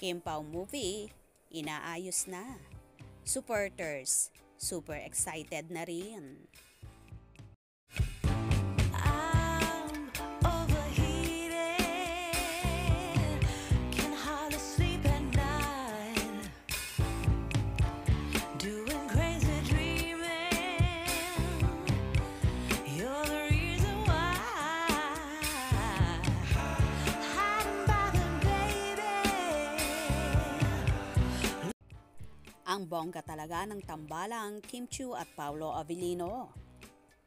Kim Pao movie, inaayos na. Supporters, super excited na rin. Ang bongga talaga ng tambalang Kim Chiu at Paolo Avellino.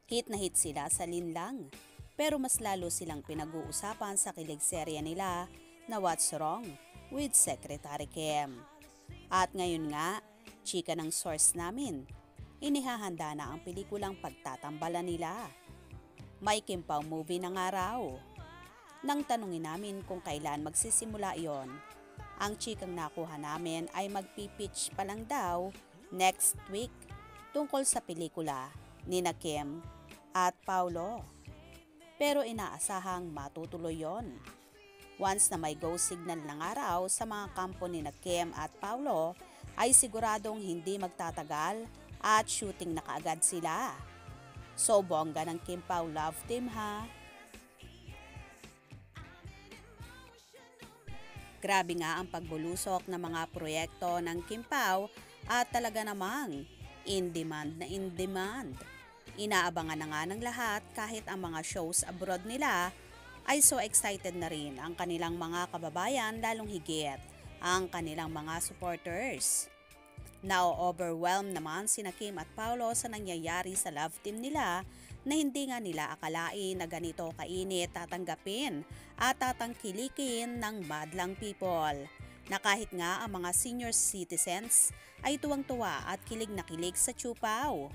Hit na hit sila sa linlang, pero mas lalo silang pinag-uusapan sa kilig serya nila na What's Wrong with Secretary Kim. At ngayon nga, chika ng source namin, inihahanda na ang pelikulang pagtatambalan nila. May Kim Pao movie na nga raw. Nang tanungin namin kung kailan magsisimula iyon, ang chikang nakuha namin ay magpipitch pa lang daw next week tungkol sa pelikula ni na Kim at Paolo. Pero inaasahang matutuloy yon. Once na may go signal ng araw sa mga kampo ni na Kim at Paolo, ay siguradong hindi magtatagal at shooting na kaagad sila. So bongga ng Kim Pao love team ha! Grabe nga ang pagbulusok ng mga proyekto ng Kim Pao at talaga namang in demand na in demand. Inaabangan na nga ng lahat kahit ang mga shows abroad nila ay so excited na rin ang kanilang mga kababayan, lalong higit ang kanilang mga supporters. Now overwhelmed naman sina Kim at Paolo sa nangyayari sa love team nila na hindi nga nila akalain na ganito kainit tatanggapin at tatangkilikin ng madlang people, na kahit nga ang mga senior citizens ay tuwang-tuwa at kilig na kilig sa Chiu Pao.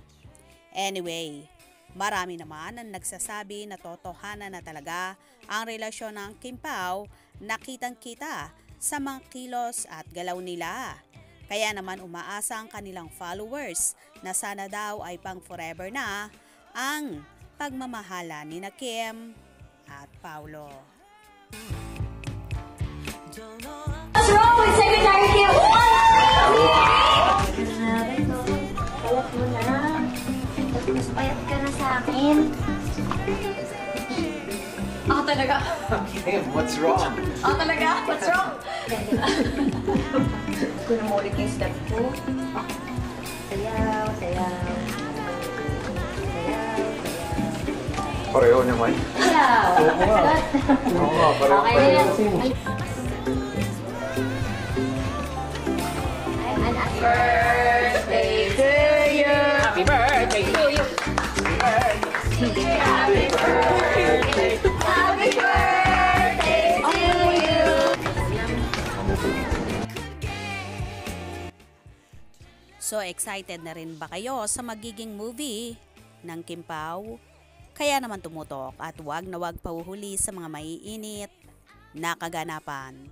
Anyway, marami naman ang nagsasabi na totohanan na talaga ang relasyon ng Kim Pao na kitang-kita sa mga kilos at galaw nila. Kaya naman umaasa ang kanilang followers na sana daw ay pang forever na ang pagmamahala ni na Kim at Paolo. What's wrong with Secretary Kim? Payat mo na. Mas payat ka na sa akin. Ako talaga. Kim, what's wrong? Ako talaga? What's wrong? Kung mo ulit yung step ko. Sayaw, sayaw. Pareho naman. Sayaw. Oo nga, pareho. Okay na yan. Happy birthday to you. Happy birthday to you. Happy birthday. Happy birthday to you. So excited na rin ba kayo sa magiging movie ng Kim Pao? Kaya naman tumutok at wag na wag pauhuli sa mga maiinit na kaganapan.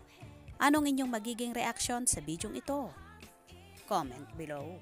Anong inyong magiging reaksyon sa bidyong ito? Comment below.